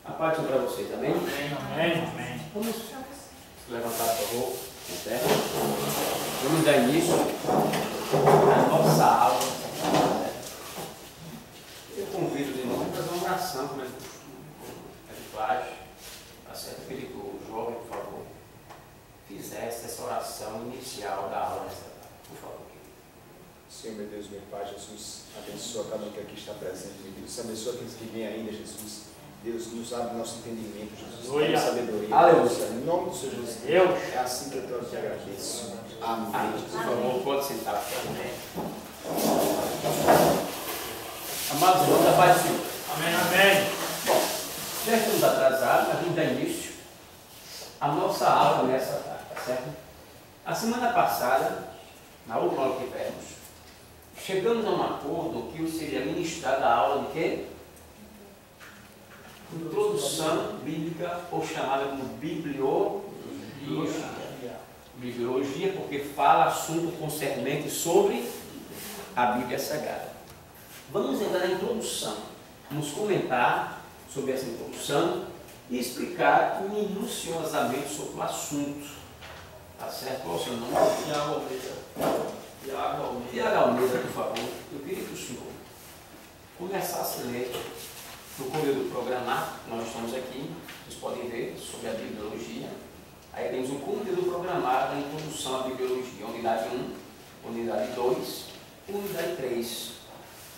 A paz para vocês, amém? Amém, amém. Vamos levantar, por favor, certo? Vamos dar início à nossa aula. Eu convido os irmãos a fazer uma oração, como é que faz. Tá certo? Eu queria que o jovem, por favor, fizesse essa oração inicial da aula nessa tarde. Por favor. Senhor, meu Deus, meu Pai, Jesus, abençoa cada um que aqui está presente, meu Deus. Abençoa aqueles que vêm ainda, Jesus. Deus, nos abre nosso entendimento, Jesus. Aleluia. Sabedoria. Aleluia. Em nome do Senhor Jesus. Deus. É assim que eu te agradeço. Amém. Amém. Por favor, pode sentar. Amém. Amados irmãos, da paz do Senhor. Amém, amém. Bom, já estamos atrasados, mas vamos dar início à nossa aula nessa tarde, tá certo? A semana passada, na última aula que tivemos, chegamos a um acordo que seria ministrada a aula de quê? Introdução bíblica, ou chamada como bibliologia. Bibliologia, porque fala assunto concernente sobre a Bíblia Sagrada. Vamos entrar na introdução. Vamos comentar sobre essa introdução e explicar minuciosamente sobre o assunto. Tá certo? Qual é o seu nome? Tiago Almeida. Tiago Almeida, por favor. Eu queria que o senhor começasse a ler no conteúdo programado. Nós estamos aqui, vocês podem ver sobre a bibliologia. Aí temos um conteúdo programado, a introdução à bibliologia, unidade 1, unidade 2, unidade 3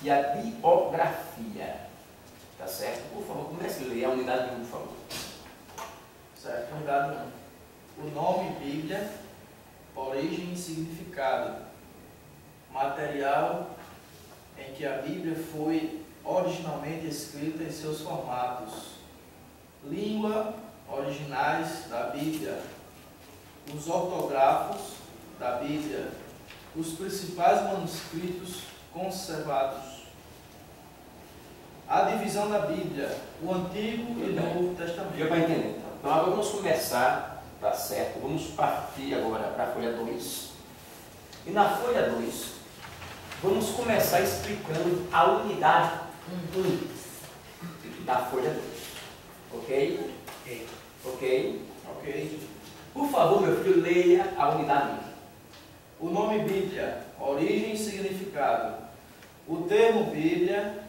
e a biografia. Tá certo? Por favor, comece a ler a unidade 1, por favor. Certo, unidade 1. O nome Bíblia, origem e significado. Material em que a Bíblia foi originalmente escrita em seus formatos. Língua originais da Bíblia. Os ortógrafos da Bíblia. Os principais manuscritos conservados. A divisão da Bíblia, o Antigo e Novo Testamento. Deu para entender? Então agora vamos começar, tá certo? Vamos partir agora para a folha 2. E na folha 2, vamos começar explicando a unidade 1 da folha 2. Ok? Ok? Ok. Por favor, meu filho, leia a unidade 1. O nome Bíblia, origem e significado. O termo Bíblia,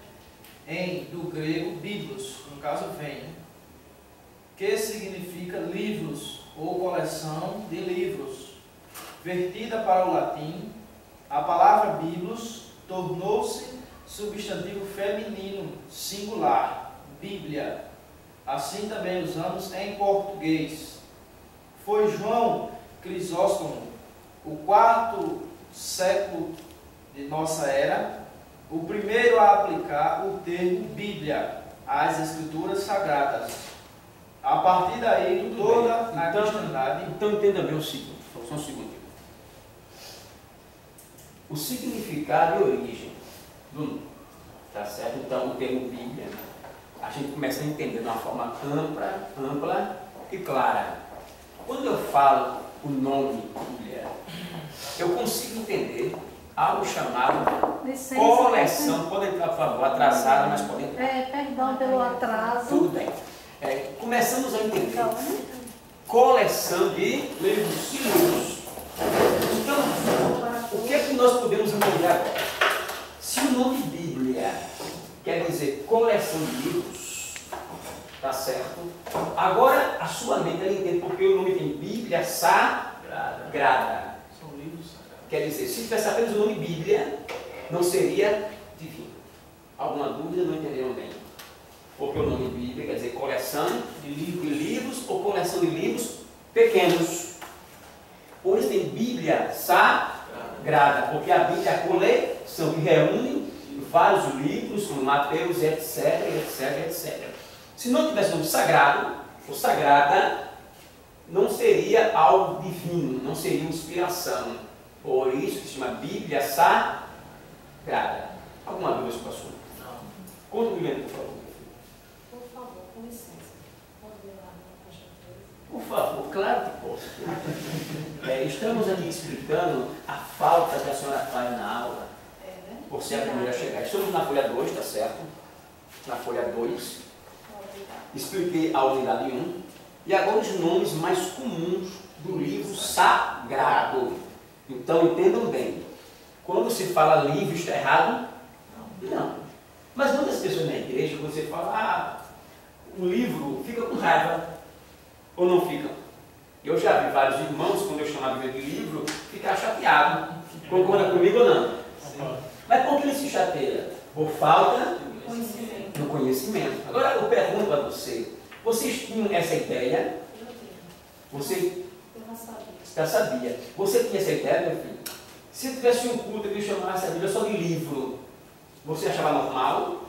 do grego, biblos, no caso vem, que significa livros ou coleção de livros. Vertida para o latim, a palavra biblos tornou-se substantivo feminino singular, Bíblia. Assim também usamos em português. Foi João Crisóstomo, o 4º século de nossa era, o primeiro a aplicar o termo Bíblia às Escrituras Sagradas. A partir daí, toda a cristandade... Então entenda bem o seguinte, só um segundinho. O significado e origem do nome, tá certo? Então o termo Bíblia, a gente começa a entender de uma forma ampla e clara. Quando eu falo o nome Bíblia, eu consigo entender algo chamado coleção. Pode entrar, por favor, atrasada, mas pode entrar. Perdão pelo atraso. Tudo bem. Começamos a entender coleção de livros. Então, o que é que nós podemos entender agora? Se o nome Bíblia quer dizer coleção de livros, tá certo? Agora a sua mente ela entende porque o nome tem Bíblia Sagrada. São livros sagrados. Quer dizer, se tivesse apenas o nome Bíblia, não seria divino. Alguma dúvida? Não entenderam bem? Porque o nome Bíblia quer dizer coleção de livros ou coleção de livros pequenos. Por isso tem Bíblia Sagrada, porque a Bíblia é a coleção que reúne vários livros, como Mateus, etc, etc, etc. Se não tivesse o nome sagrado, ou sagrada, não seria algo divino, não seria inspiração. Por isso que se chama Bíblia Sagrada. Alguma dúvida sobre o assunto? Não. Conta o Guilherme, por favor. Por favor, com licença. Pode ver lá na caixa 13. Por favor, claro que posso. Estamos aqui explicando a falta que a senhora faz na aula, Né? por ser a primeira a chegar. Estamos na folha 2, tá certo? Na folha 2. Expliquei a unidade 1. E agora os nomes mais comuns do livro sagrado. Então entendam bem. Quando se fala livro, está errado? Não. Mas muitas pessoas na igreja, quando você fala, o livro fica com raiva. Ou não fica? Eu já vi vários irmãos, quando eu chamava de livro, ficar chateado. Concorda comigo ou não? Sim. Mas por que ele se chateia? Por falta Conhecimento. do conhecimento. Agora eu pergunto a você, vocês tinham essa ideia? Eu tenho. Você Eu não sabia. já sabia. Você tinha essa ideia, meu filho? Se tivesse um culto que chamasse a Bíblia só de livro, você achava normal?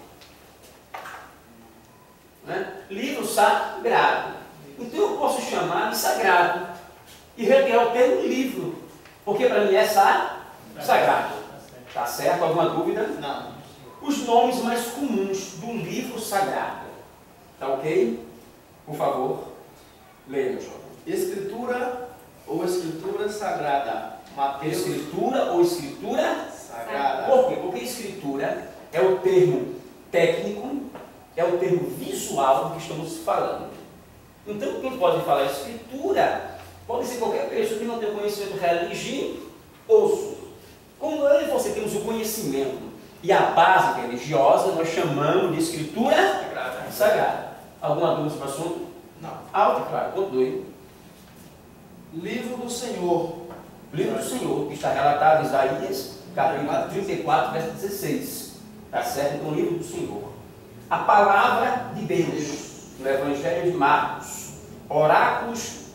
Né? Livro sagrado. Então eu posso chamar de sagrado e retirar o termo livro, porque para mim é sagrado. Tá certo? Alguma dúvida? Não. Os nomes mais comuns do livro sagrado. Tá ok? Por favor, leia, meu jovem. Escritura ou escritura sagrada? Mateus. Escritura ou escritura? Sagrada. Por quê? Porque escritura é o termo técnico, é o termo visual do que estamos falando. Então, quem pode falar escritura pode ser qualquer pessoa que não tem conhecimento religioso. Como eu e você temos o conhecimento e a base religiosa, nós chamamos de escritura sagrada. Alguma dúvida sobre o assunto? Não. Alto, claro, continue. Livro do Senhor. Livro do Senhor, que está relatado em Isaías, capítulo 34, verso 16. Está certo? Então, o livro do Senhor. A palavra de Deus, no Evangelho de Marcos. Oráculos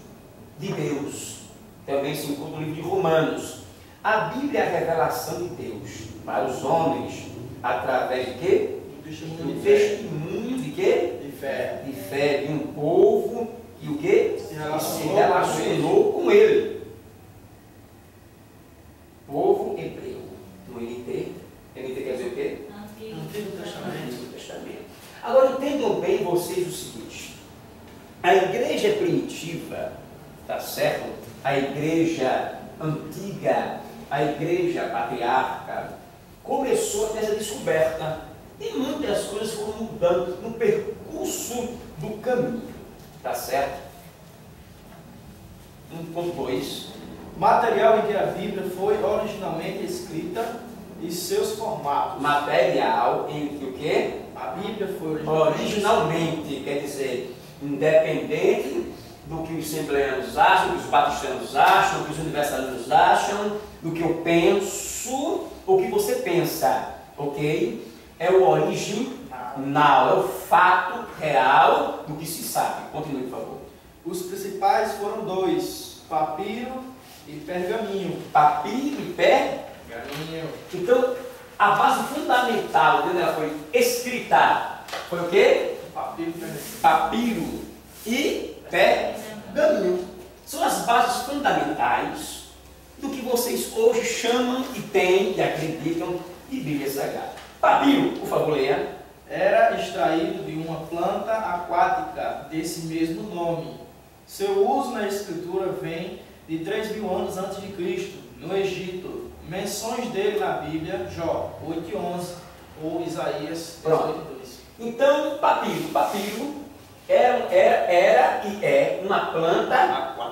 de Deus. Também se encontra no livro de Romanos. A Bíblia é a revelação de Deus para os homens, através de quê? Do testemunho de quê? De fé. De fé de um povo que o quê? Se Se relacionou com ele. Povo hebreu. No NT. NT quer dizer o quê? Antigo Testamento. Antigo Testamento. Agora entendam bem vocês o seguinte. A igreja primitiva, tá certo? A igreja antiga, a igreja patriarca, começou a ter essa descoberta. E muitas coisas foram mudando no percurso do caminho. Tá certo? 1.2. Material em que a Bíblia foi originalmente escrita e seus formatos. Material em que o quê? A Bíblia foi Originalmente, quer dizer, independente do que os assembleanos acham, do que os batistanos acham, do que os universalistas acham, do que eu penso, o que você pensa, ok? É o original, é o fato real do que se sabe. Continue, por favor. Os principais foram dois: papiro e pergaminho. Papiro e Pergaminho. Então, a base fundamental quando ela foi escrita foi o quê? Papiro e pergaminho. Papiro e pergaminho. São as bases fundamentais do que vocês hoje chamam e têm e acreditam de Bíblia Sagrada. Papiro, por favor, leia. Era extraído de uma planta aquática desse mesmo nome. Seu uso na escritura vem de 3.000 anos antes de Cristo, no Egito. Menções dele na Bíblia, Jó 8:11 ou Isaías 18:2. Então, papiro era e é uma planta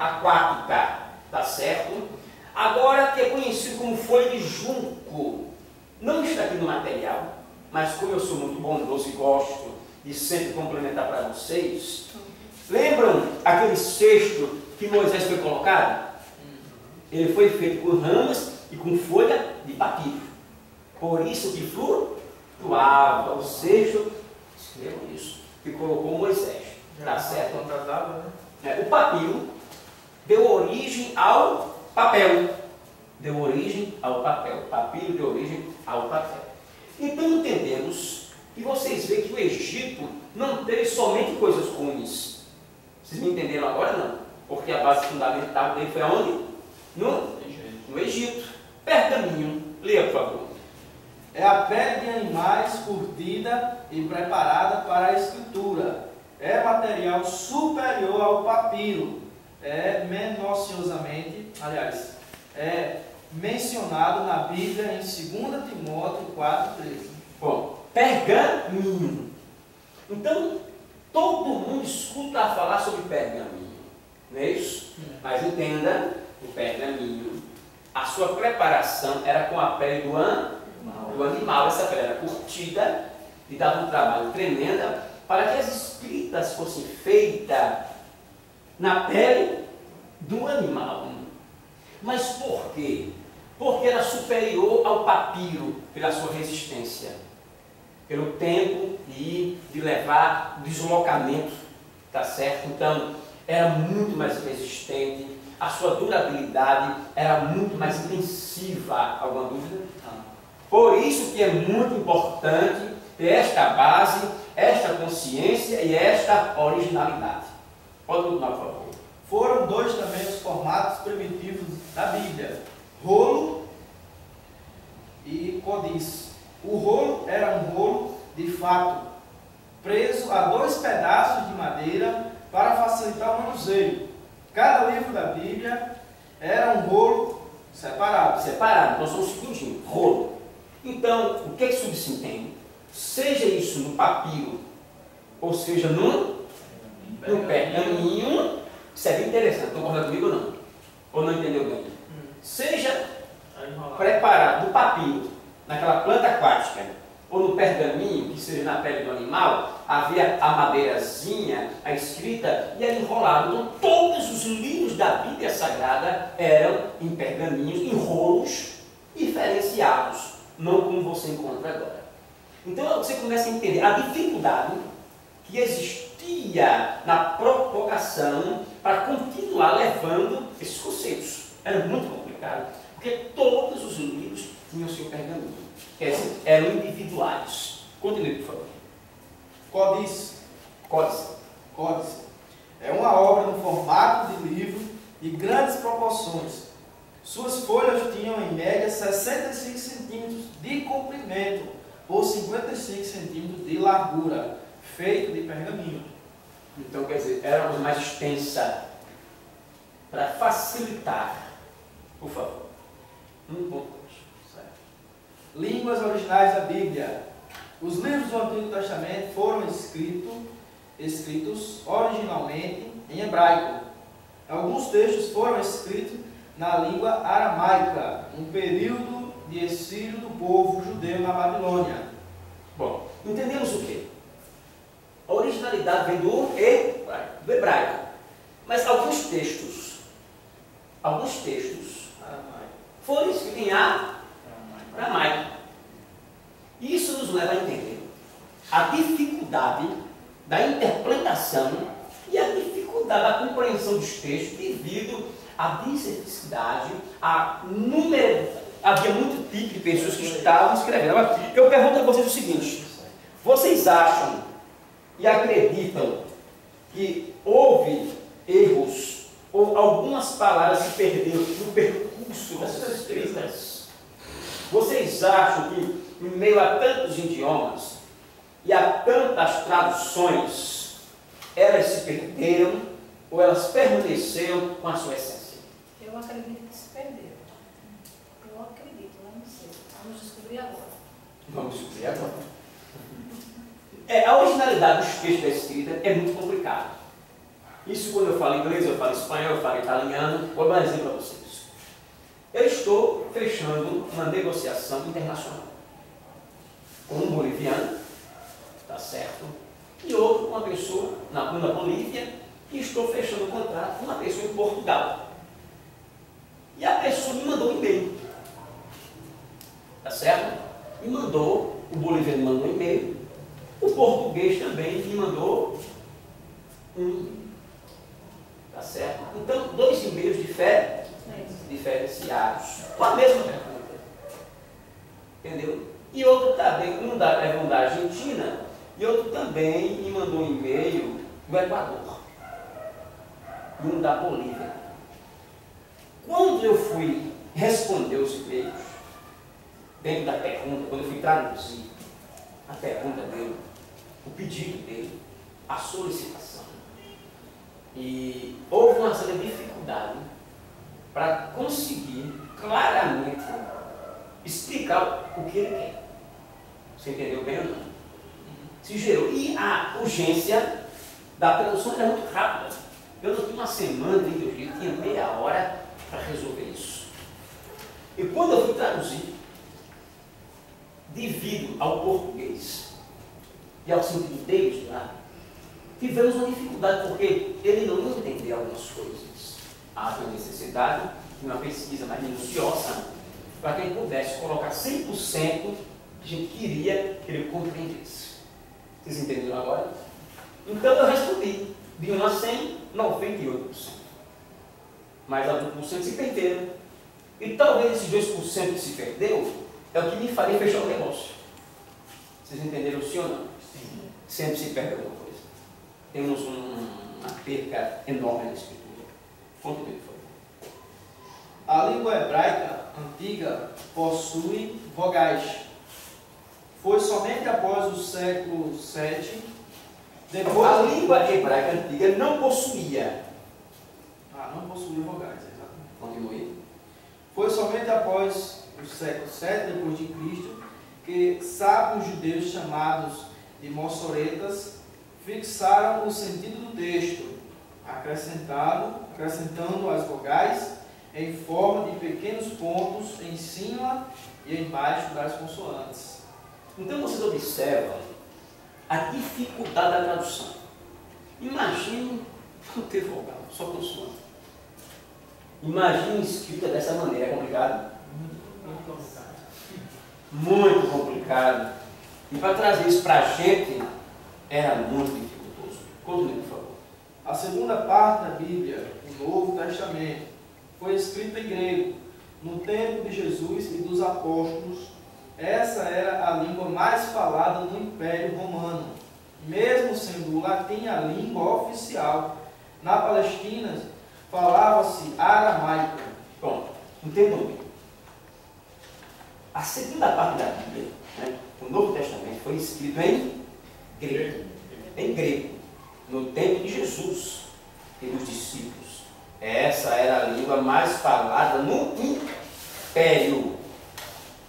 aquática, tá certo? Agora que é conhecido como folha de junco, não está aqui no material, mas como eu sou muito bondoso e gosto de sempre complementar para vocês, lembram aquele cesto que Moisés foi colocado? Ele foi feito com ramas e com folha de papiro. Por isso que flutuava o cesto, escrevam isso, que colocou Moisés. Tá certo? O papiro deu origem ao papel. Deu origem ao papel. Papiro deu origem ao papel. Então entendemos que vocês veem que o Egito não teve somente coisas ruins. Vocês me entenderam agora? Não. Porque a base fundamental dele foi aonde? No Egito. Pergaminho. Leia, por favor. É a pele de animais curtida e preparada para a escritura. É material superior ao papiro. É mencionado na Bíblia em 2 Timóteo 4:13. Bom, pergaminho. Então, todo mundo escuta falar sobre pergaminho, não é isso? Mas entenda, o pergaminho, a sua preparação era com a pele do animal. Essa pele era curtida e dava um trabalho tremendo para que as escritas fossem feitas na pele do animal. Mas por quê? Porque era superior ao papiro pela sua resistência, pelo tempo de levar deslocamento, tá certo? Então, era muito mais resistente, a sua durabilidade era muito mais intensiva. Alguma dúvida? Por isso que é muito importante ter esta base, esta consciência e esta originalidade. Pode continuar, por favor. Foram dois também os formatos primitivos da Bíblia: rolo e codiz. O rolo era um rolo de fato preso a dois pedaços de madeira para facilitar o manuseio. Cada livro da Bíblia era um rolo separado. Então só um segundinho, rolo. Então, o que subsentende? Seja isso no papiro, ou seja no pergaminho, isso é bem interessante, concorda comigo ou não? Ou não entendeu bem? Seja preparado no papiro, naquela planta aquática, ou no pergaminho, que seja na pele do animal, havia a madeirazinha, a escrita, e era enrolado. Então, todos os livros da Bíblia Sagrada eram em pergaminhos, em rolos diferenciados, não como você encontra agora. Então, você começa a entender a dificuldade que existia na provocação para continuar levando esses conceitos. Era muito complicado, porque todos os livros tinham seu pergaminho. Quer dizer, eram individuais. Continue, por favor. Códice. Códice. É uma obra no formato de livro de grandes proporções. Suas folhas tinham em média 65 centímetros de comprimento por 55 centímetros de largura, feito de pergaminho. Então, quer dizer, era uma mais extensa para facilitar. Por favor. 1.2. Línguas originais da Bíblia. Os livros do Antigo Testamento foram escritos originalmente em hebraico. Alguns textos foram escritos na língua aramaica, um período de exílio do povo judeu na Babilônia. Bom, entendemos o quê? A originalidade vem do hebraico. Mas alguns textos foram escritos em aramaico. Isso nos leva a entender a dificuldade da interpretação e a dificuldade da compreensão dos textos devido à diversidade, a número. Havia muito tipo de pessoas que estavam escrevendo. Agora, eu pergunto a vocês o seguinte: vocês acham e acreditam que houve erros ou algumas palavras se perderam no percurso dessas escritas? Vocês acham que, em meio a tantos idiomas e a tantas traduções, elas se perderam ou elas permaneceram com a sua essência? Eu acredito que se perderam. Eu acredito, eu não sei. Vamos descobrir agora. Vamos descobrir agora. A originalidade dos textos da escrita é muito complicado. Isso quando eu falo inglês, eu falo espanhol, eu falo italiano. Vou dar um exemplo para vocês. Eu estou fechando uma negociação internacional com um boliviano, tá certo? E outro com uma pessoa na Bolívia, e estou fechando um contrato com uma pessoa em Portugal. E a pessoa me mandou um e-mail, tá certo? O boliviano me mandou um e-mail, o português também me mandou um e-mail, tá certo? Então, dois e-mails diferenciados, com a mesma pergunta, entendeu? E outro também, um da Argentina, e outro também me mandou um e-mail do Equador, e um da Bolívia. Quando eu fui responder os e-mails, dentro da pergunta, quando eu fui traduzir a pergunta dele, o pedido dele, a solicitação, e houve uma certa dificuldade para conseguir claramente explicar o que ele quer. Você entendeu bem ou não? Se gerou. E a urgência da tradução era muito rápida. Eu não tinha uma semana nem 2 dias, tinha meia hora para resolver isso. E quando eu fui traduzir, devido ao português e ao sentido deles lá, tivemos uma dificuldade, porque ele não ia entender algumas coisas. Havia necessidade de uma pesquisa mais minuciosa para que ele pudesse colocar 100% que a gente queria que ele compreendesse. Vocês entenderam agora? Então eu respondi, de 1 a 100, 98%. Mas a 2% se perderam. E talvez esses 2% que se perdeu é o que me faria fechar o negócio. Vocês entenderam sim ou não? Sim. Sempre se perde alguma coisa. Temos uma perca enorme na escritura. Continue, por favor. A língua hebraica antiga possui vogais. Foi somente após o século VII, depois... A língua hebraica antiga não possuía. Não possuía vogais, exatamente. Continue. Foi somente após o século VII, depois de Cristo, que sábios judeus chamados de mossoretas fixaram o sentido do texto, acrescentando as vogais em forma de pequenos pontos em cima e embaixo das consoantes. Então vocês observam a dificuldade da tradução. Imagine não ter vogal, só consoante. Imagine escrita dessa maneira, é complicado? Muito complicado. Muito complicado. E para trazer isso para a gente, era muito dificultoso. Continue, por favor. A segunda parte da Bíblia, o Novo Testamento, foi escrita em grego. No tempo de Jesus e dos apóstolos, essa era a língua mais falada no Império Romano. Mesmo sendo o latim a língua oficial, na Palestina falava-se aramaico. Bom, entendam bem. A segunda parte da Bíblia, né, o Novo Testamento, foi escrito em grego. Em grego. No tempo de Jesus e dos discípulos. Essa era a língua mais falada no Império.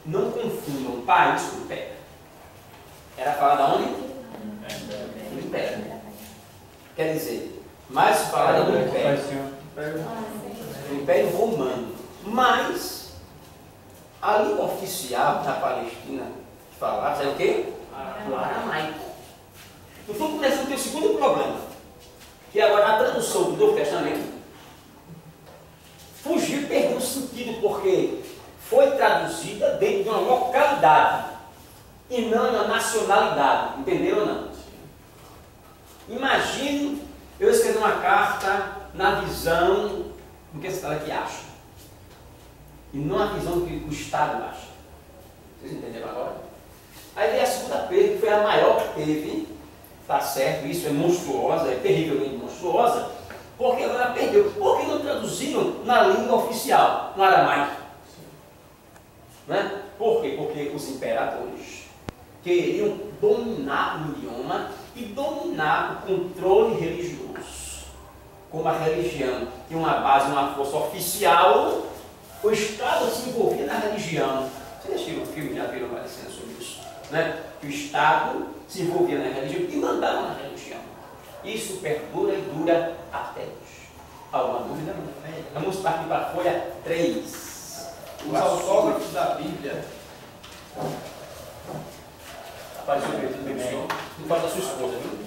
Não confundam país com império. Era falada onde? No Império. Quer dizer, mais falada no Império. No Império Romano. Mas a língua oficial da Palestina que falava é o quê? O aramaico. Então começa a ter o segundo problema, que agora a tradução do Novo Testamento fugiu, perdeu o sentido, porque foi traduzida dentro de uma localidade e não de uma nacionalidade. Entenderam ou não? Imagine eu escrever uma carta na visão do que esse cara aqui acha, e não a visão do que o Estado acha. Vocês entenderam agora? Aí veio a segunda perda, que foi a maior que teve. Tá certo, isso é monstruosa, é terrivelmente monstruosa, porque agora perdeu. Por que não traduziram na língua oficial, no aramaico? Né? Por quê? Porque os imperadores queriam dominar o idioma e dominar o controle religioso. Como a religião tinha uma base, uma força oficial, o Estado se envolvia na religião. Vocês assistiram o filme, já viram várias cenas sobre isso? Né? Que o Estado se envolvia na religião e mandava na religião. Isso perdura e dura até hoje. Alguma dúvida? Vamos partir para a folha 3. Os autógrafos da Bíblia. Apareceu o Pedro do senhor. Não fala da sua esposa, viu?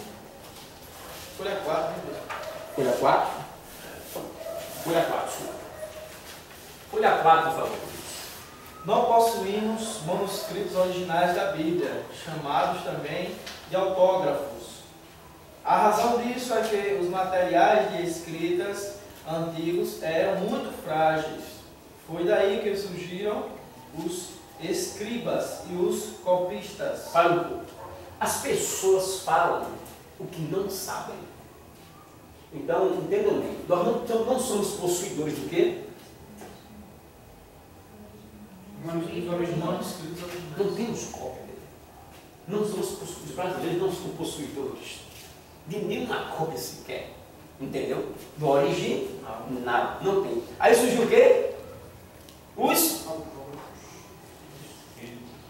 Folha 4, Folha 4? Folha 4. Folha 4, por favor. Não possuímos manuscritos originais da Bíblia, chamados também de autógrafos. A razão disso é que os materiais de escritas antigos eram muito frágeis. Foi daí que surgiram os escribas e os copistas. Para um pouco. As pessoas falam o que não sabem. Então, entendam bem, nós não somos possuidores do quê? Manuscritos originais. Não temos cópia dele. Não somos os brasileiros não são possuidores de nenhuma cópia sequer. Entendeu? Do original, nada, não tem. Aí surgiu o quê? Os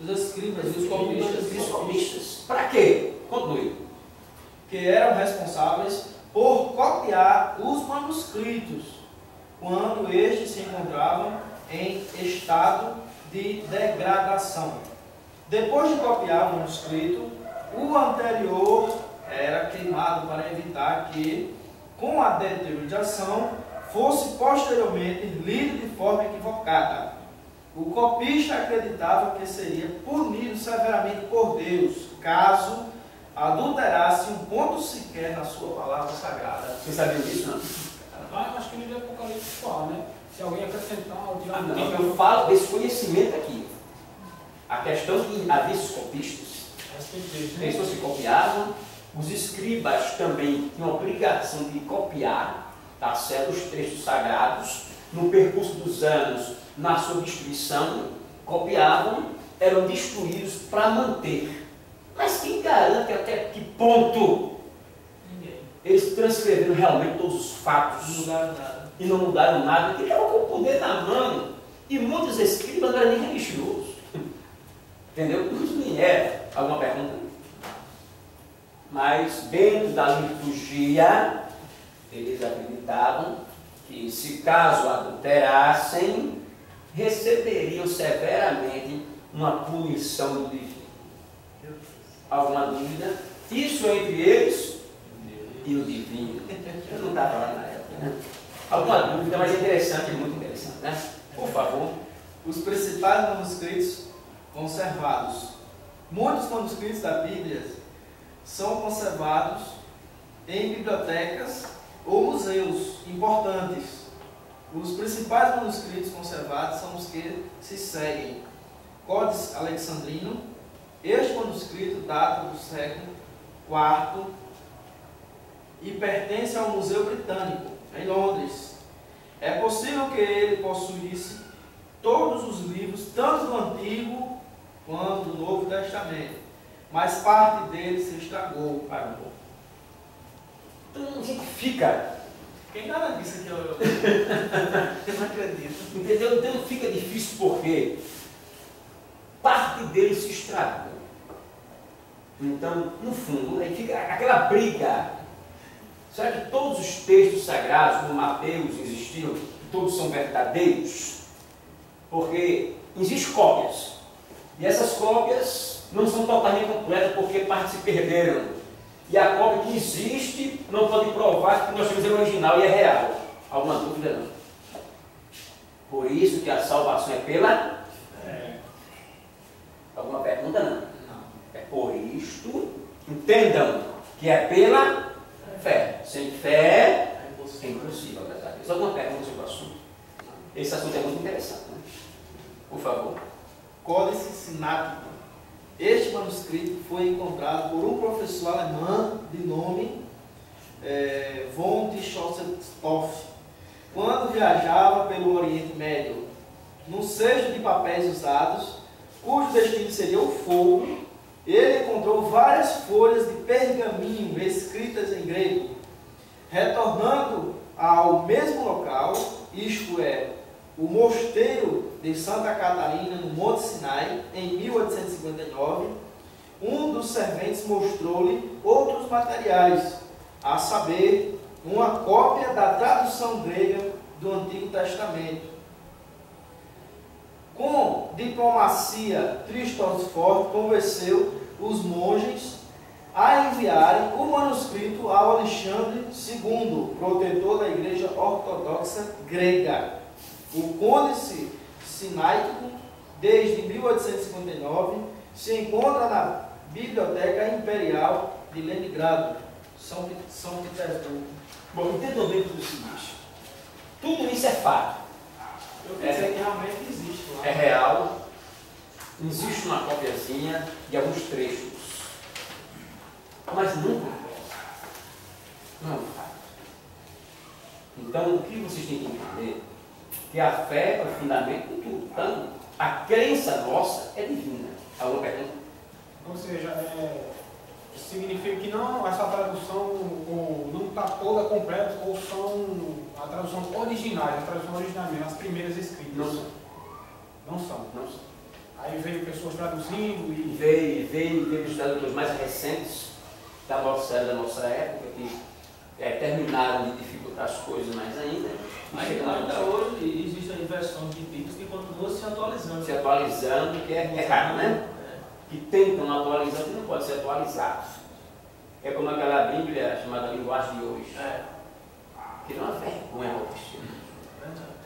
escribas e os copistas. copistas. Para quê? Continue. que eram responsáveis por copiar os manuscritos, quando estes se encontravam em estado de degradação. Depois de copiar o manuscrito, o anterior era queimado para evitar que, com a deterioração, fosse posteriormente lido de forma equivocada. O copista acreditava que seria punido severamente por Deus, caso adulterasse um ponto sequer na sua palavra sagrada. Você sabia disso, não? Ah, acho que no livro do Apocalipse fala, né? Se alguém acrescentar ou tirar Não, eu falo desse conhecimento aqui. A questão que havia esses copistas, pessoas que copiavam, os escribas também tinham a obrigação de copiar, tá certo, os textos sagrados, no percurso dos anos, na sua destruição, copiavam, eram destruídos para manter. Mas quem garante até que ponto eles transcreveram realmente todos os fatos? Não mudaram nada. E não mudaram nada, que estavam com o poder na mão. E muitos escribas não eram nem religiosos. Entendeu? Isso nem era. Alguma pergunta? Mas dentro da liturgia, eles acreditavam que, se caso adulterassem, receberiam severamente uma punição do divino. Alguma dúvida? Isso entre eles e o divino. Eu não estava lá na época, né? Alguma dúvida, mas interessante, muito interessante, né? Por favor. Os principais manuscritos conservados. Muitos manuscritos da Bíblia são conservados em bibliotecas ou museus importantes. Os principais manuscritos conservados são os que se seguem. Códice Alexandrino. Este manuscrito data do século IV e pertence ao Museu Britânico, em Londres. É possível que ele possuísse todos os livros, tanto do Antigo quanto do Novo Testamento, mas parte dele se estragou. Então a gente fica. Quem nada disso aqui, eu não acredito. Entendeu? Então fica difícil porque parte dele se estragou. Então, no fundo, aí fica aquela briga. Será que todos os textos sagrados, como Mateus, existiam, todos são verdadeiros? Porque existem cópias. E essas cópias não são totalmente completas porque partes se perderam. E a cópia que existe não pode provar que nós temos o original e é real. Alguma dúvida não? Por isso que a salvação é pela... Alguma pergunta não? É por isto, entendam que é pela fé. Sem fé é impossível agradar a Deus. Alguma pergunta sobre o assunto? Esse assunto é muito interessante, né? Por favor. Códice Sinático. Este manuscrito foi encontrado por um professor alemão de nome von Tischendorf, quando viajava pelo Oriente Médio. Num cesto de papéis usados, cujo destino seria o fogo, ele encontrou várias folhas de pergaminho escritas em grego. Retornando ao mesmo local, isto é, o mosteiro de Santa Catarina, no Monte Sinai, em 1859, um dos serventes mostrou-lhe outros materiais, a saber, uma cópia da tradução grega do Antigo Testamento. Com diplomacia, Tristosfor convenceu os monges a enviarem o manuscrito ao Alexandre II, protetor da Igreja Ortodoxa Grega. O Códice Sinático, desde 1859, se encontra na Biblioteca Imperial de Leningrado, São Petersburgo. Bom, entendam bem tudo o seguinte. Tudo isso é fato. Eu pensei que realmente existe lá. É real. Existe uma copiazinha de alguns trechos. Mas não completa. Não é um fato. Então, o que vocês têm que entender? Que a fé é o fundamento de tudo. Então, a crença nossa é divina. Alguma pergunta? Ou seja, significa que não, essa tradução não está toda completa, ou são a tradução originais, mesmo, as primeiras escritas. Não são. Não são. Não são. Aí veio pessoas traduzindo e... Veio os tradutores mais recentes, da nossa época, que terminaram de dificultar as coisas mais ainda. Ainda hoje existem versões de Bíblias que continuam se atualizando. Se atualizando, que é errado, né? Que tentam atualizar, que não pode ser atualizado. É como aquela Bíblia chamada Linguagem de Hoje. Que não é vergonha ao cristiano.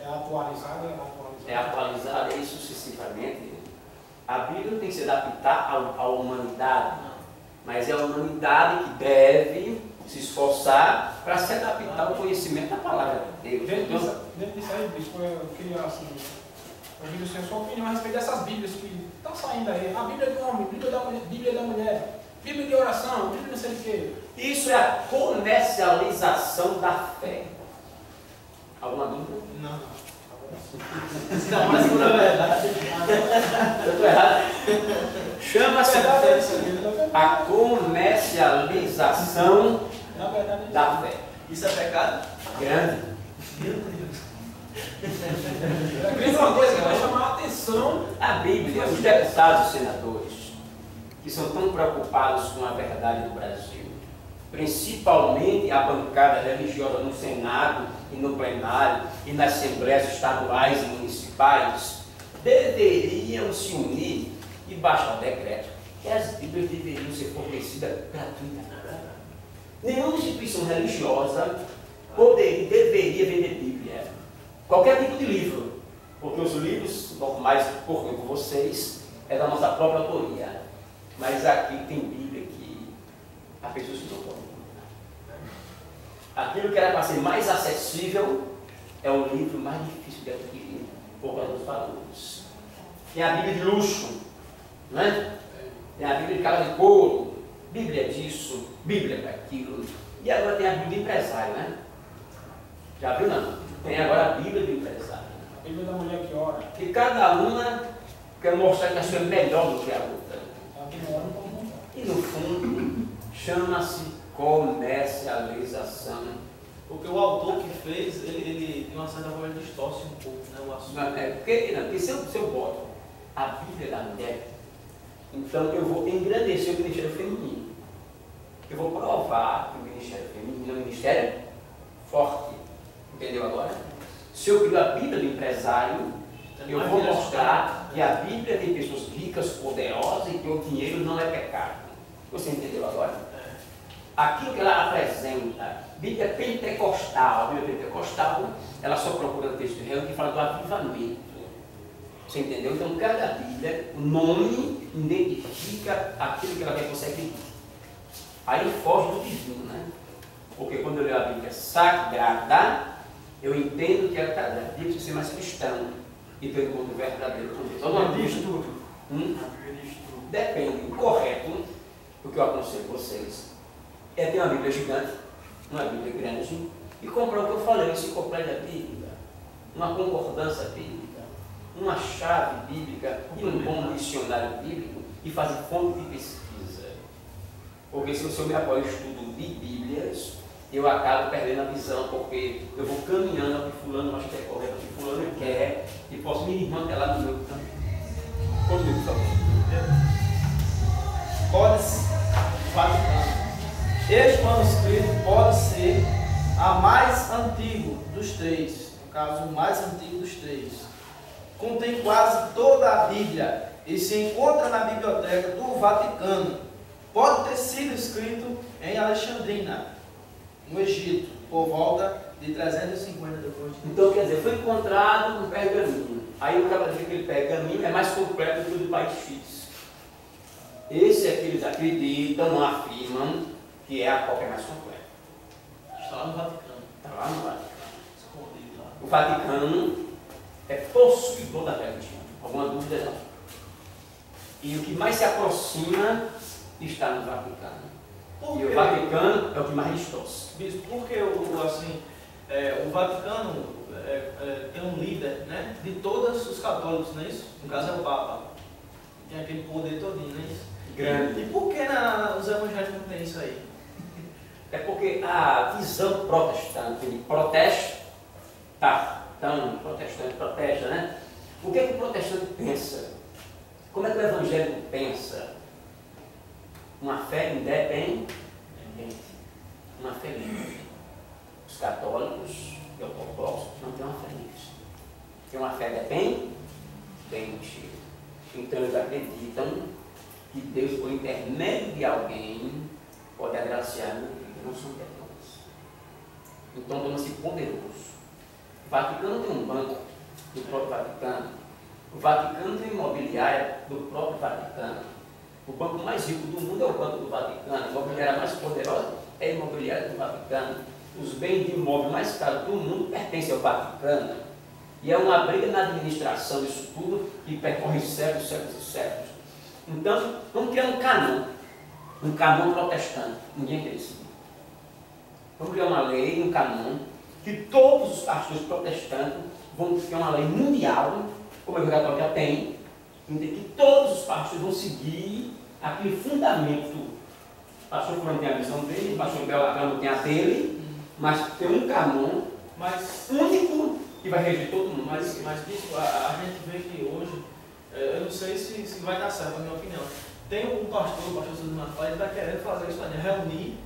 É atualizada, É atualizada e sucessivamente. A Bíblia tem que se adaptar à humanidade, mas é a humanidade que deve se esforçar para se adaptar ao conhecimento da palavra de Deus. Dentro disso aí, bispo, eu queria assim, ouvir a sua opinião a respeito dessas Bíblias que estão saindo aí. A Bíblia do homem, Bíblia da mulher, Bíblia de oração, Bíblia não sei o quê. Isso é a comercialização da fé. Alguma dúvida? Não. Não, mas não é verdade. Eu estou errado. Chama-se a comercialização da fé. Isso é pecado? Grande. É uma coisa que vai chamar a atenção. A Bíblia, os deputados e senadores, que são tão preocupados com a verdade do Brasil, principalmente a bancada religiosa no Senado e no plenário e nas assembleias estaduais e municipais, deveriam se unir e baixar o decreto que as Bíblias deveriam ser fornecidas gratuitamente. Nenhuma instituição religiosa deveria vender Bíblia, qualquer tipo de livro, porque os livros normais por vocês é da nossa própria autoria, mas aqui tem Bíblia que a pessoa se não pode. Aquilo que era para ser mais acessível é o livro mais difícil de adquirir por causa dos valores. Tem a Bíblia de luxo, não é? Tem a Bíblia de cara de couro, Bíblia disso, Bíblia daquilo. E agora tem a Bíblia de empresário, né? Já viu não? Tem agora a Bíblia de empresário. A Bíblia da mulher que ora. Que cada aluna quer mostrar que a sua é melhor do que a outra. A que não ora não pode montar. E no fundo, chama-se comercialização. Porque o autor que fez, ele de uma certa forma, ele distorce um pouco, né, o assunto. Porque se eu boto a Bíblia da mulher, então eu vou engrandecer o ministério feminino. Eu vou provar que o ministério feminino é um ministério forte. Entendeu agora? Se eu crio a Bíblia do empresário, eu vou mostrar que a Bíblia tem pessoas ricas, poderosas e que o dinheiro não é pecado. Você entendeu agora? Aquilo que ela apresenta, Bíblia pentecostal, a Bíblia pentecostal, ela só procura texto real que fala do avivamento. Você entendeu? Então, cada Bíblia, o nome identifica aquilo que ela quer que você acredite. Aí foge do divino, né? Porque quando eu leio a Bíblia sagrada, eu entendo que a Bíblia precisa ser mais cristã e ter um encontro verdadeiro com Deus. Alguma dúvida? Depende. O correto, o que eu aconselho vocês, é ter uma Bíblia gigante, uma Bíblia grande, e comprar o que eu falei, uma enciclopédia bíblica, uma concordância bíblica, uma chave bíblica e um bom dicionário bíblico e fazer fonte de pesquisa. Porque se eu me apoio em estudo de Bíblias, eu acabo perdendo a visão, porque eu vou caminhando ao que fulano acha que é correto, ao que fulano quer, e posso me irmãoter lá no meu campo. Continue, por favor. Códice Vaticano. Este manuscrito pode ser a mais antigo dos três, no caso, o mais antigo dos três. Contém quase toda a Bíblia e se encontra na biblioteca do Vaticano. Pode ter sido escrito em Alexandrina, no Egito, por volta de 350 depois de Cristo. Então, quer dizer, foi encontrado um pergaminho. Aí o cara diz que aquele pergaminho é mais completo que o do país X. Esse é que eles acreditam, afirmam, que é a cópia mais completa. Está lá no Vaticano. Está lá no Vaticano. Escondido lá. O Vaticano é possuidor da religião. Alguma dúvida não? E o que mais se aproxima está no Vaticano. E o Vaticano é o que mais distorce. Bispo, porque o Vaticano tem um líder, né, de todos os católicos, não é isso? No caso é o Papa. Tem aquele poder todinho, não é isso? Grande. E por que os evangélicos não têm isso aí? É porque a visão protestante de protestante protesta, né? O que é que o protestante pensa? Como é que o evangélico pensa? Uma fé independente. Gente, uma fé livre. Os católicos e ortodoxos não têm uma fé livre. Tem uma fé dependente. Então eles acreditam que Deus, por intermédio de alguém, pode agraciar a minha vida. Não são cristãos. Então torna-se poderoso. O Vaticano tem um banco do próprio Vaticano. O Vaticano tem imobiliária do próprio Vaticano. O banco mais rico do mundo é o Banco do Vaticano. A imobiliária mais poderosa é a imobiliária do Vaticano. Os bens de imóvel mais caros do mundo pertencem ao Vaticano. E é uma briga na administração disso tudo que percorre séculos, séculos e séculos. Então, vamos criar um canon protestante. Ninguém quer isso. Vamos criar uma lei, um canon, que todos os pastores protestantes vão criar uma lei mundial, como a Igreja Católica tem, em que todos os pastores vão seguir aquele fundamento. O pastor Fulano tem a visão dele, o pastor Beltrano tem a dele, mas tem um canon único que vai reger todo mundo. Mas bispo, a gente vê que hoje, eu não sei se vai dar certo, na minha opinião. Tem um pastor, o pastor César Malafaia, ele está querendo fazer isso, reunir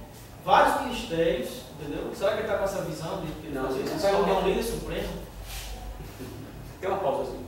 vários ministérios, entendeu? Será que ele está com essa visão de que não, fazer isso? Só um líder supremo? Tem uma pausa assim.